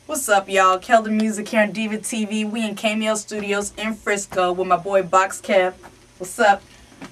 What's up, y'all? KELDAMUZIK here on Diva TV. We in KMEL Studios in Frisco with my boy BOX KEV. What's up?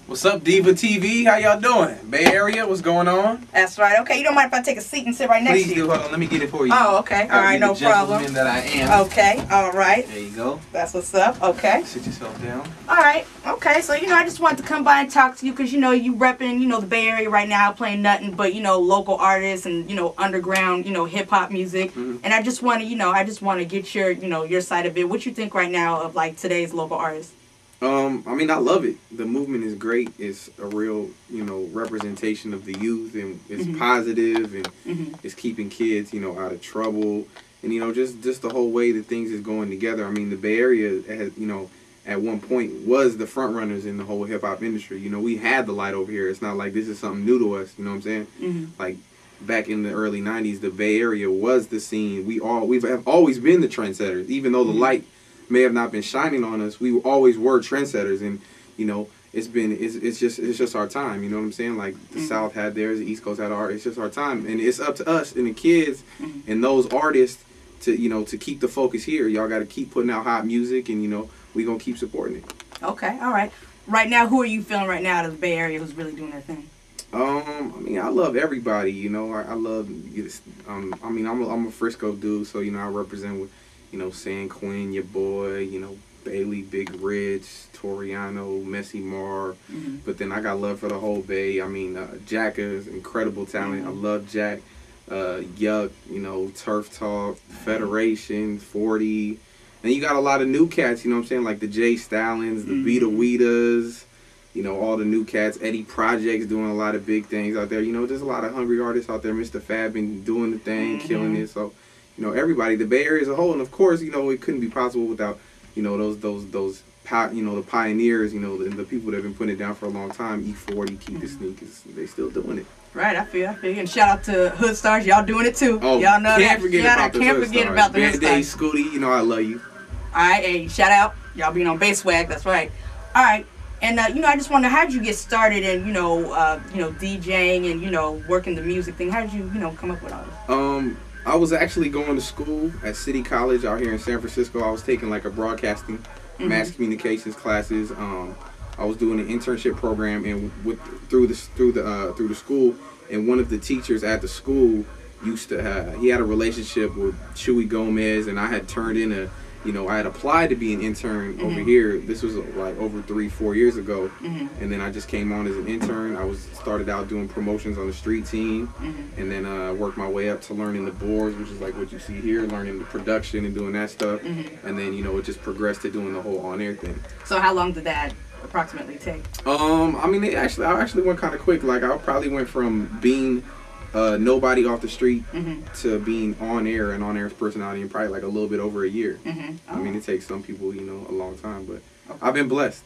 What's up, Diva TV? How y'all doing? Bay Area, what's going on? That's right. Okay, you don't mind if I take a seat and sit right next to you? Please do. Hold on, let me get it for you. Oh, okay. All right, no problem. The gentleman that I am. Okay, all right. There you go. That's what's up. Okay. Sit yourself down. All right. Okay, so, I just wanted to come by and talk to you because, you repping, the Bay Area right now, playing nothing but, local artists and, underground, hip-hop music. Mm-hmm. And I just want to, get your, your side of it. What you think right now of, like, today's local artists? I mean, I love it. The movement is great. It's a real, representation of the youth, and it's positive, and it's keeping kids, out of trouble, and just the whole way that things is going together. I mean, the Bay Area has, at one point was the front runners in the whole hip hop industry. We had the light over here. It's not like this is something new to us. You know what I'm saying? Like back in the early '90s, the Bay Area was the scene. We have always been the trendsetters, even though the light may have not been shining on us. We always were trendsetters, and it's just our time. You know what I'm saying? Like the South had theirs, the East Coast had ours. It's just our time, and it's up to us and the kids and those artists to to keep the focus here. Y'all got to keep putting out hot music, and we gonna keep supporting it. Okay, all right. Right now, who are you feeling right now out of the Bay Area who's really doing their thing? I mean, I love everybody. I love. I mean, I'm a Frisco dude, so I represent with. San Quinn, your boy, Bailey, Big Rich, Toriano, Messy Mar. But then I got love for the whole Bay. I mean, Jack is incredible talent. I love Jack. Yuck, Turf Talk, Federation, 40. And you got a lot of new cats, what I'm saying? Like the Jay Stallions, the Beta Weedas, all the new cats. Eddie Project's doing a lot of big things out there. There's a lot of hungry artists out there. Mr. Fab been doing the thing, killing it. So, everybody, the Bay Area as a whole, and of course, it couldn't be possible without, the pioneers, the people that have been putting it down for a long time. E40, Keep the Sneakers, they still doing it. Right, I feel. And shout out to Hood Stars, y'all doing it too. Oh, y'all know can't that. Forget about the Hood Stars. Band-Aid, Scooty, I love you. All right, hey, shout out, y'all being on Bass Swag. That's right. All right. And I just wonder, how did you get started in DJing and working the music thing? How did you come up with all this? I was actually going to school at City College out here in San Francisco. I was taking like a broadcasting, mass communications classes. I was doing an internship program and through the school. And one of the teachers at the school he had a relationship with Chewy Gomez, and I had turned in I had applied to be an intern over here. This was like over 3-4 years ago, and then I just came on as an intern. I started out doing promotions on the street team, and then worked my way up to learning the boards, which is like what you see here, learning the production and doing that stuff, and then it just progressed to doing the whole on-air thing. So how long did that approximately take? I mean, I actually went kind of quick. Like I probably went from being nobody off the street to being on air and on air's personality in probably like a little bit over a year. I mean, it takes some people, a long time, but I've been blessed.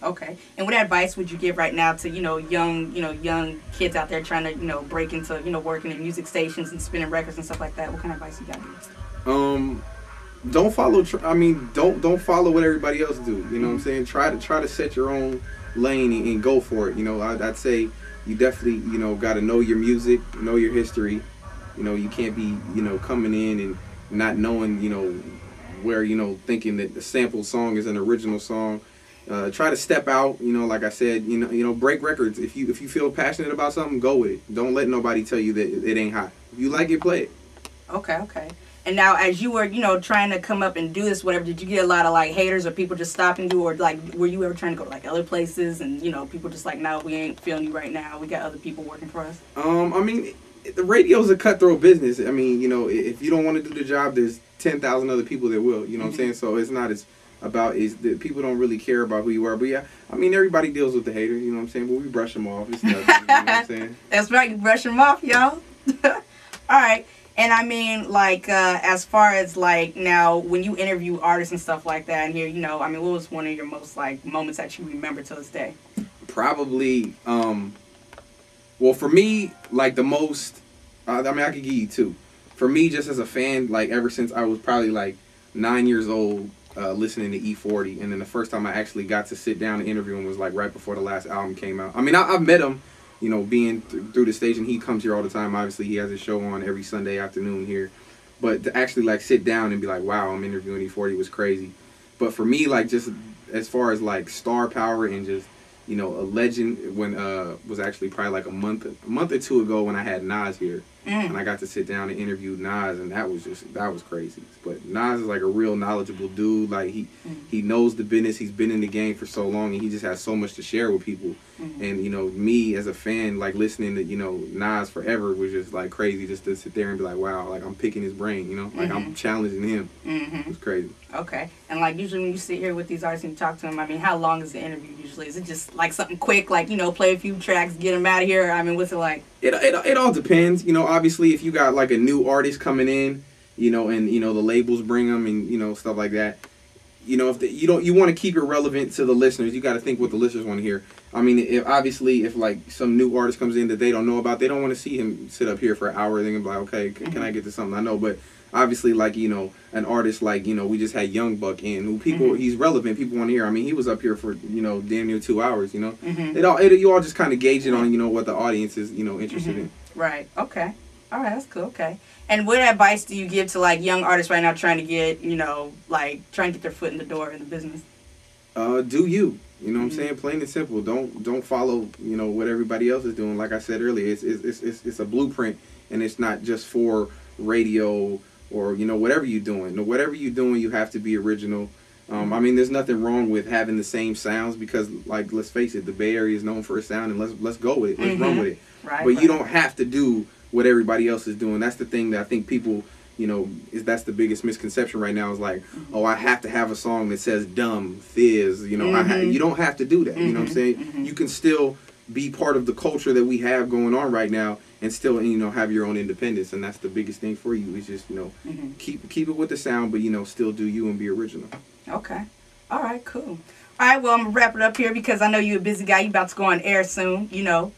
Okay. And what advice would you give right now to, young kids out there trying to, break into, working in music stations and spinning records and stuff like that? What kind of advice you got? Don't follow. Don't follow what everybody else do. You know what I'm saying? Try to set your own lane and go for it. I'd say. You definitely, got to know your music, know your history. You can't be, coming in and not knowing, where, thinking that the sample song is an original song. Try to step out, like I said, break records. If you feel passionate about something, go with it. Don't let nobody tell you that it ain't hot. If you like it, play it. Okay. And now, as you were, trying to come up and do this, whatever, did you get a lot of, like, haters or people just stopping you? Or, like, were you ever trying to go to, like, other places and, people just like, no, we ain't feeling you right now. We got other people working for us? I mean, the radio's a cutthroat business. I mean, if you don't want to do the job, there's 10,000 other people that will. You know what I'm saying? So it's not as about that people don't really care about who you are. But, yeah, I mean, everybody deals with the haters, you know what I'm saying? But we brush them off. It's nothing, you know what I'm saying? That's right. You brush them off, y'all. All right. And I mean, like, as far as, like, now, when you interview artists and stuff like that, and here, I mean, what was one of your most, like, moments that you remember to this day? Probably, well, for me, like, the most, I mean, I could give you two. For me, just as a fan, like, ever since I was probably, like, 9 years old, listening to E40, and then the first time I actually got to sit down and interview him was, like, right before the last album came out. I mean, I've met him. Being through the station, he comes here all the time. Obviously, he has a show on every Sunday afternoon here. But to actually like sit down and be like, wow, I'm interviewing E40 was crazy. But for me, like just as far as like star power and just, you know, a legend, when was actually probably like a month or two ago when I had Nas here, and I got to sit down and interview Nas, and that was crazy. But Nas is like a real knowledgeable dude. Like he knows the business. He's been in the game for so long, and he just has so much to share with people. And you know, me as a fan, like listening to, you know, Nas forever was just like crazy, just to sit there and be like, wow, like I'm picking his brain, you know, like I'm challenging him. It was crazy. Okay. And like usually when you sit here with these artists and you talk to them, I mean, how long is the interview usually? Is it just like something quick, like, you know, play a few tracks, get them out of here? I mean, what's it like? It all depends. You know, obviously if you got like a new artist coming in, you know, and, you know, the labels bring them and, you know, stuff like that. You know, if you want to keep it relevant to the listeners, you got to think what the listeners want to hear. I mean, if like some new artist comes in that they don't know about, they don't want to see him sit up here for an hour. They're gonna be like, okay, can I get to something I know? But obviously, like, you know, an artist like, you know, we just had Young Buck in, who people he's relevant. People want to hear. I mean, he was up here for, you know, damn near 2 hours. You know, you all just kind of gauge it on, you know, what the audience is, you know, interested in. Right. Okay. All right. That's cool. Okay. And what advice do you give to like young artists right now trying to get, you know, like trying to get their foot in the door in the business? Do you? You know what I'm saying? Plain and simple. Don't follow, you know, what everybody else is doing. Like I said earlier, it's a blueprint, and it's not just for radio or, you know, whatever you're doing. No, whatever you're doing, you have to be original. I mean, there's nothing wrong with having the same sounds because, like, let's face it, the Bay Area is known for its sound, and let's go with it. Let's run with it. Right. But you don't have to do what everybody else is doing. That's the thing that I think people, you know, that's the biggest misconception right now is like, oh, I have to have a song that says dumb, fizz, you know, you don't have to do that. You know what I'm saying? You can still be part of the culture that we have going on right now and still, you know, have your own independence. And that's the biggest thing for you is just, you know, keep it with the sound, but, you know, still do you and be original. Okay. All right, cool. All right, well, I'm going to wrap it up here because I know you're a busy guy. You're about to go on air soon, you know,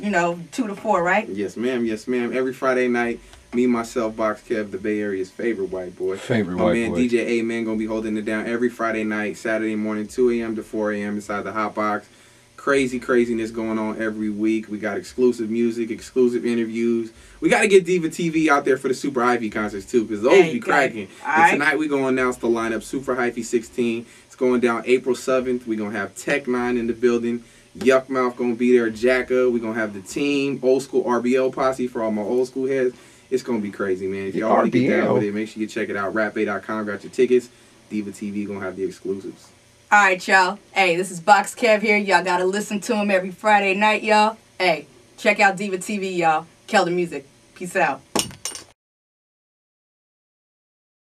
2 to 4, right? Yes, ma'am. Yes, ma'am. Every Friday night, me, myself, Box Kev, the Bay Area's favorite white boy. My man, DJ A-Man, going to be holding it down every Friday night, Saturday morning, 2 a.m. to 4 a.m. inside the Hot Box. Craziness going on every week. We got exclusive music, exclusive interviews. We got to get Diva TV out there for the Super Hyphy concerts, too, because those be cracking. And tonight, we're going to announce the lineup, Super Hyphy 16. It's going down April 7th. We're going to have Tech 9 in the building. Yuck Mouth going to be there. Jacka. We're going to have the team. Old School RBL Posse for all my old school heads. It's going to be crazy, man. If y'all want to get down with it, make sure you check it out. Rap8.com. Got your tickets. Diva TV going to have the exclusives. All right, y'all. Hey, this is Box Kev here. Y'all got to listen to him every Friday night, y'all. Hey, check out Diva TV, y'all. KELDAMUZIK. Peace out.